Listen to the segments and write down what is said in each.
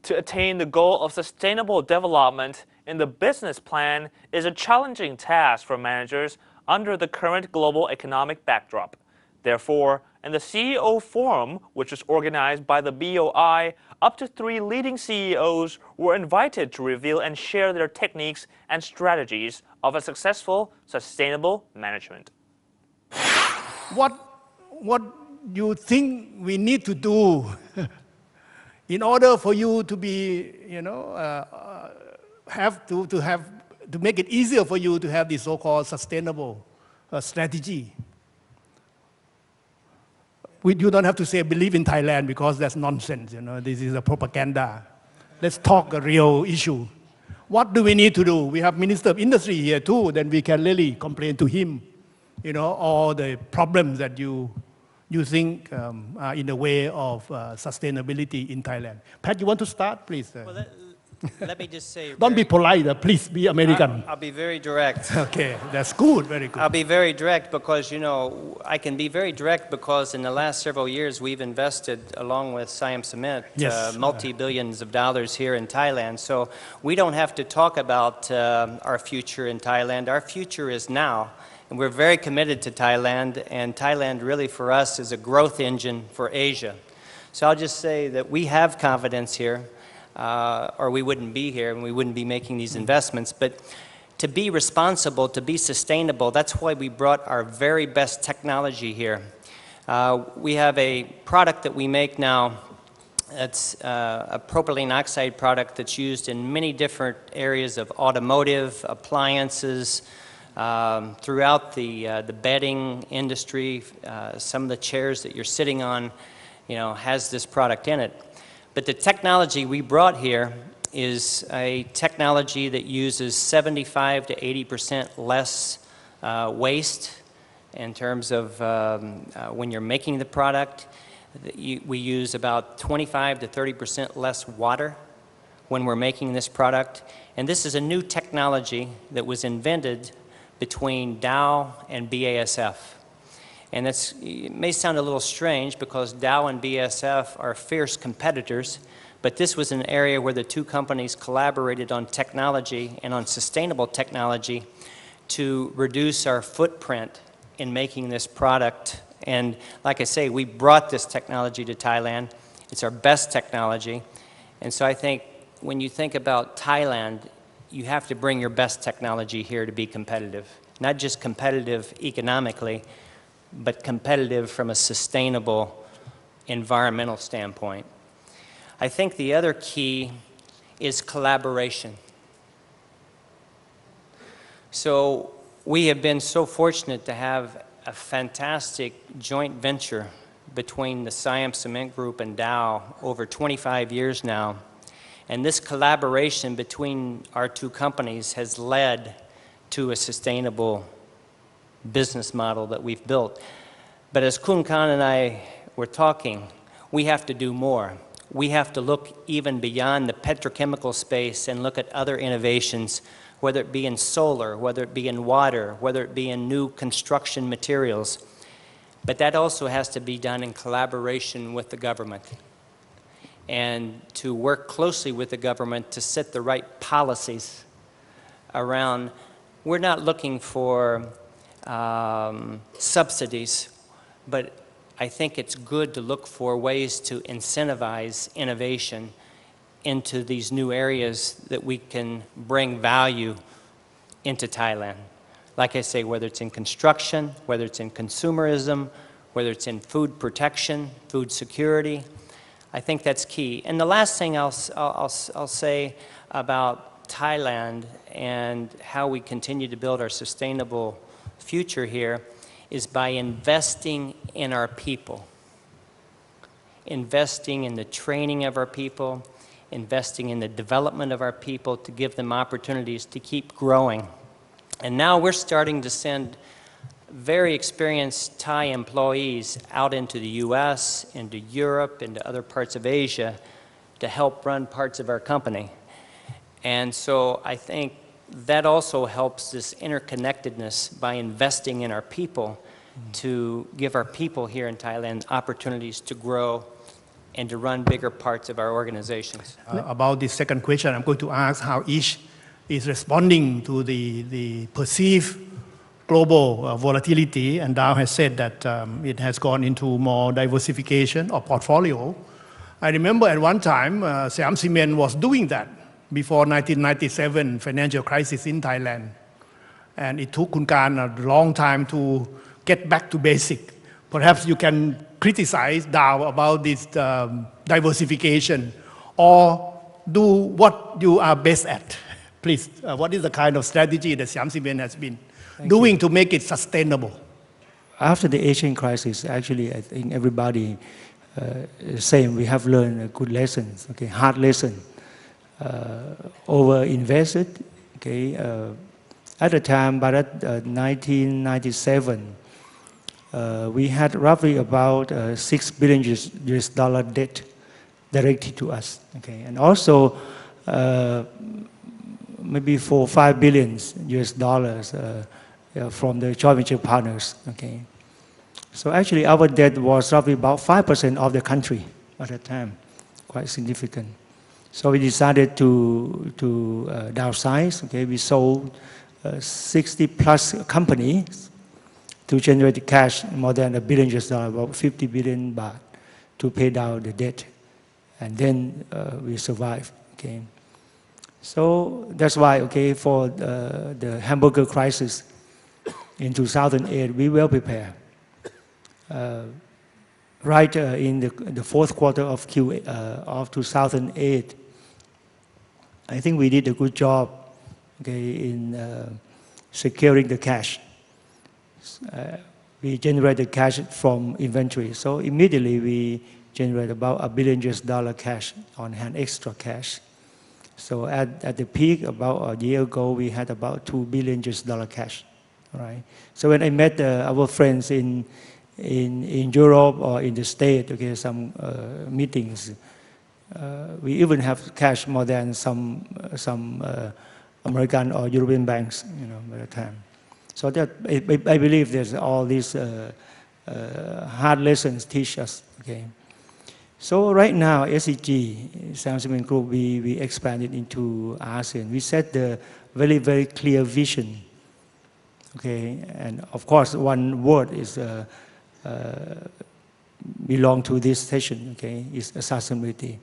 To attain the goal of sustainable development in the business plan is a challenging task for managers under the current global economic backdrop. Therefore, in the CEO Forum, which was organized by the BOI, up to 3 leading CEOs were invited to reveal and share their techniques and strategies of a successful, sustainable management. What you think we need to do in order for you to be, to make it easier for you to have this so-called sustainable strategy. You don't have to say believe in Thailand because that's nonsense. This is a propaganda. Let's talk a real issue. What do we need to do? We have Minister of Industry here too. Then we can really complain to him. All the problems that you think are in the way of sustainability in Thailand. Pat, you want to start, please? Well, let me just say... Don't be polite, please be American. I'll be very direct. Okay, that's good, very good. I'll be very direct because, I can be very direct because in the last several years we've invested, along with Siam Cement, multi-billions of dollars here in Thailand. So we don't have to talk about our future in Thailand. Our future is now. And we're very committed to Thailand, and Thailand really for us is a growth engine for Asia. So I'll just say that we have confidence here, or we wouldn't be here and we wouldn't be making these investments. But to be responsible, to be sustainable, that's why we brought our very best technology here. We have a product that we make now. It's a propylene oxide product that's used in many different areas of automotive, appliances, throughout the bedding industry. Some of the chairs that you're sitting on, has this product in it. But the technology we brought here is a technology that uses 75 to 80% less waste in terms of when you're making the product. We use about 25 to 30% less water when we're making this product. And this is a new technology that was invented between Dow and BASF. And it may sound a little strange because Dow and BASF are fierce competitors, but this was an area where the two companies collaborated on technology and on sustainable technology to reduce our footprint in making this product. And like I say, we brought this technology to Thailand. It's our best technology. And so I think when you think about Thailand, you have to bring your best technology here to be competitive. Not just competitive economically, but competitive from a sustainable environmental standpoint. I think the other key is collaboration. So we have been so fortunate to have a fantastic joint venture between the Siam Cement Group and Dow over 25 years now. And this collaboration between our two companies has led to a sustainable business model that we've built. But as Kun Khan and I were talking, we have to do more. We have to look even beyond the petrochemical space and look at other innovations, whether it be in solar, whether it be in water, whether it be in new construction materials. But that also has to be done in collaboration with the government, and to work closely with the government to set the right policies around. We're not looking for subsidies, but I think it's good to look for ways to incentivize innovation into these new areas that we can bring value into Thailand. Like I say, whether it's in construction, whether it's in consumerism, whether it's in food protection, food security, I think that's key. And the last thing I'll say about Thailand and how we continue to build our sustainable future here is by investing in our people. Investing in the training of our people, investing in the development of our people to give them opportunities to keep growing. And now we're starting to send very experienced Thai employees out into the US, into Europe, into other parts of Asia to help run parts of our company. And so I think that also helps this interconnectedness by investing in our people to give our people here in Thailand opportunities to grow and to run bigger parts of our organizations. About the second question, I'm going to ask how each is responding to the perceived global volatility, and Dow has said that it has gone into more diversification of portfolio. I remember at one time, Siam Cement was doing that before 1997 financial crisis in Thailand. And it took Khun Karn a long time to get back to basic. Perhaps you can criticize Dow about this diversification or do what you are best at. Please, what is the kind of strategy that Siam Cement has been doing to make it sustainable? After the Asian crisis, actually, I think everybody same. We have learned a good lessons, okay, hard lesson. Over invested, okay. At the time, but at 1997, we had roughly about $6 billion US dollar debt directed to us, okay, and also maybe 4 or 5 billion US dollars from the joint venture partners, okay. So actually, our debt was roughly about 5% of the country at that time, quite significant. So we decided to downsize. Okay, we sold 60 plus companies to generate cash more than $1 billion US dollar, about 50 billion baht, to pay down the debt, and then we survived. Okay, so that's why, okay, for the hamburger crisis in 2008, we were prepared. Right in the fourth quarter of 2008, I think we did a good job, okay, in securing the cash. We generated cash from inventory, so immediately we generated about $1 billion US dollar cash on hand, extra cash. So at the peak, about a year ago, we had about $2 billion US dollar cash. All right. So when I met our friends in Europe or in the States, okay, some meetings, we even have cash more than some American or European banks, you know, by the time. So that I believe there's all these hard lessons teach us. Okay. So right now, SCG, Siam Cement Group, we expanded into ASEAN. We set the very, very clear vision. Okay, and of course, one word is belong to this session. Okay, is sustainability.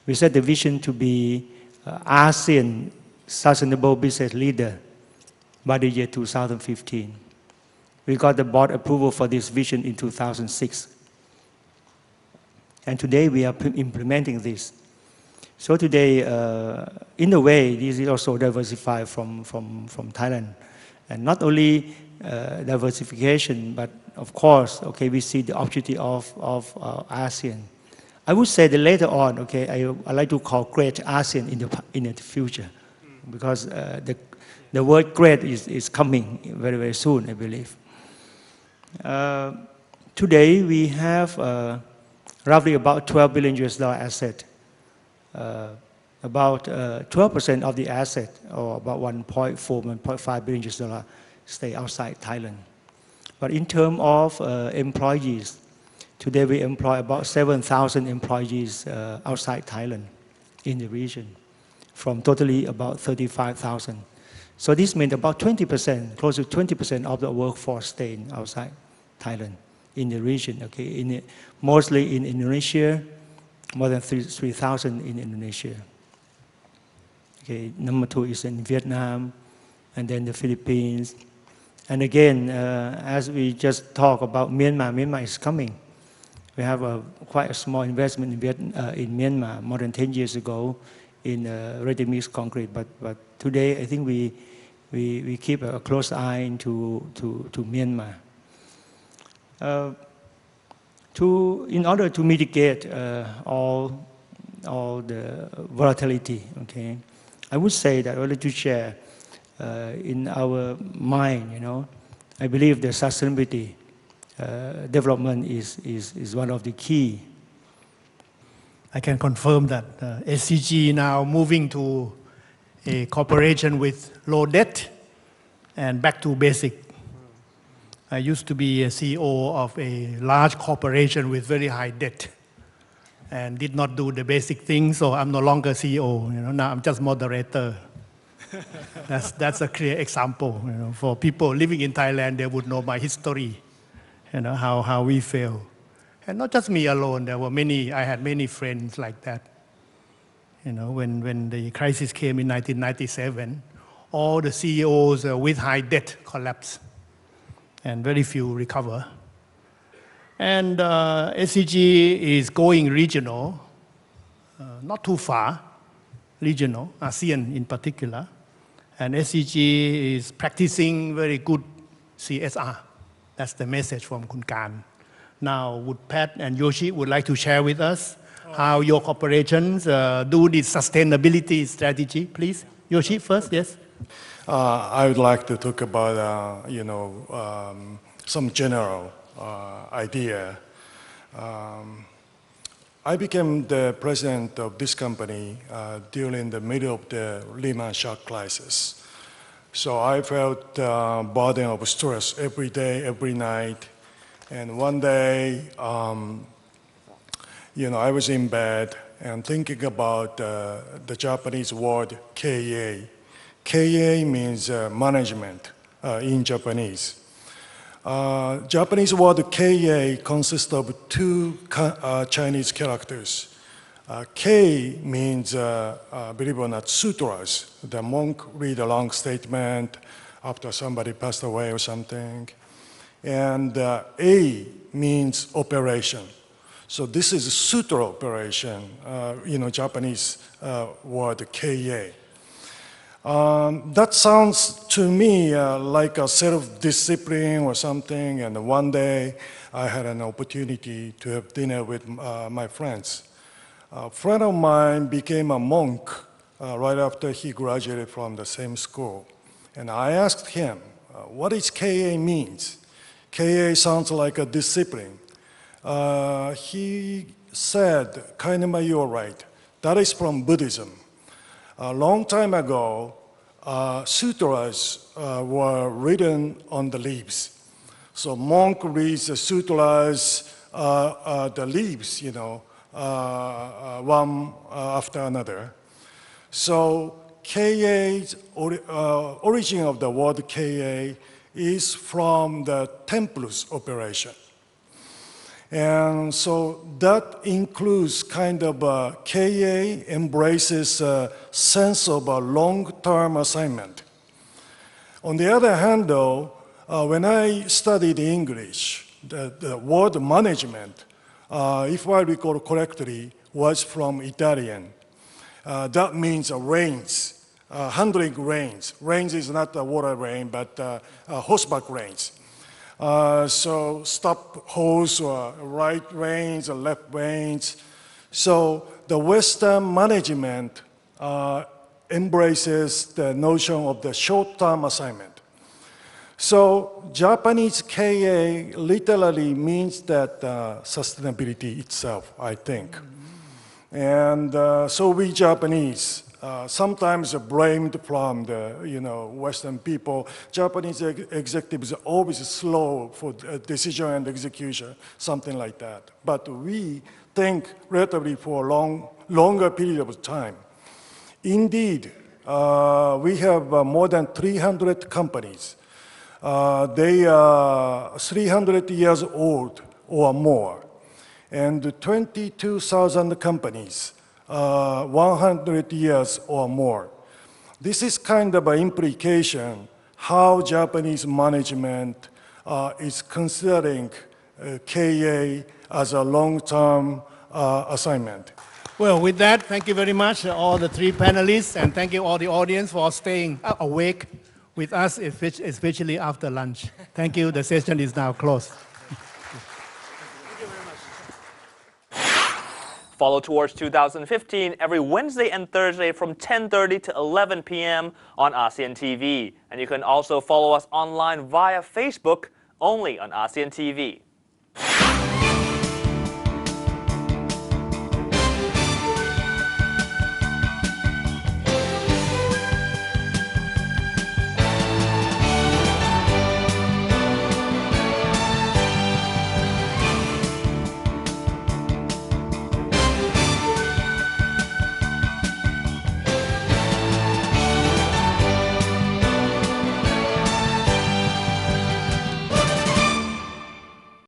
We set the vision to be ASEAN sustainable business leader by the year 2015. We got the board approval for this vision in 2006. And today we are implementing this. So today, in a way, this is also diversified from Thailand. And not only diversification, but of course, okay, we see the opportunity of ASEAN. I would say that later on, okay, I like to call great ASEAN in the future, because the word great is coming very, very soon, I believe. Today we have roughly about $12 billion US dollar asset. About 12% of the asset, or about 1.5 billion US dollar, stay outside Thailand. But in terms of employees, today we employ about 7,000 employees outside Thailand in the region, from totally about 35,000. So this means about 20%, close to 20% of the workforce staying outside Thailand in the region. Okay, mostly in Indonesia, more than 3,000 in Indonesia. Okay, number 2 is in Vietnam, and then the Philippines. And again, as we just talked about Myanmar, Myanmar is coming. We have quite a small investment in Myanmar more than 10 years ago in ready-mix concrete. But today, I think we keep a close eye into Myanmar. In order to mitigate all the volatility, okay, I would say that I would like to share in our mind, you know, I believe the sustainability development is one of the key. I can confirm that SCG now moving to a corporation with low debt and back to basic. I used to be a CEO of a large corporation with very high debt. and did not do the basic things, so I'm no longer CEO. Now I'm just moderator. That's a clear example. For people living in Thailand, they would know my history, how we fail. And not just me alone, I had many friends like that. When the crisis came in 1997, all the CEOs with high debt collapsed, and very few recover. And SCG is going regional, not too far, regional, ASEAN in particular. And SCG is practicing very good CSR. That's the message from Khun Kan. Now, would Pat and Yoshi would like to share with us how your corporations do this sustainability strategy, please? Yoshi first, yes? I would like to talk about, some general idea. I became the president of this company during the middle of the Lehman shock crisis. So I felt burden of stress every day, every night. And one day, I was in bed and thinking about the Japanese word KA. KA means management in Japanese. Japanese word KA consists of two Chinese characters. K means, believe it or not, sutras. The monk read a long statement after somebody passed away or something. And A means operation. So this is a sutra operation, Japanese word KA. That sounds to me like a self-discipline or something, and one day I had an opportunity to have dinner with my friends. A friend of mine became a monk right after he graduated from the same school. And I asked him, what does KA means? KA sounds like a discipline. He said, Kainema, you're right. That is from Buddhism. A long time ago, sutras were written on the leaves. So monk reads the sutras, the leaves, one after another. So KA's origin of the word KA is from the temples operation. And so that includes kind of KA embraces a sense of a long-term assignment. On the other hand, though, when I studied English, the word management, if I recall correctly, was from Italian. That means rains, handling rains. Rains is not a water rain, but horseback rains. So stop hose or right reins or left reins. So the Western management embraces the notion of the short-term assignment. So Japanese KA literally means that sustainability itself, I think. And so we Japanese, sometimes blamed from the Western people. Japanese executives are always slow for decision and execution, something like that. But we think relatively for a longer period of time. Indeed, we have more than 300 companies. They are 300 years old or more, and 22,000 companies. 100 years or more. This is kind of an implication how Japanese management is considering KA as a long-term assignment. Well, with that, thank you very much, all the three panelists, and thank you all the audience for staying awake with us, especially after lunch. Thank you. The session is now closed. Follow Towards 2015 every Wednesday and Thursday from 10:30 to 11 p.m. on ASEAN TV. And you can also follow us online via Facebook, only on ASEAN TV.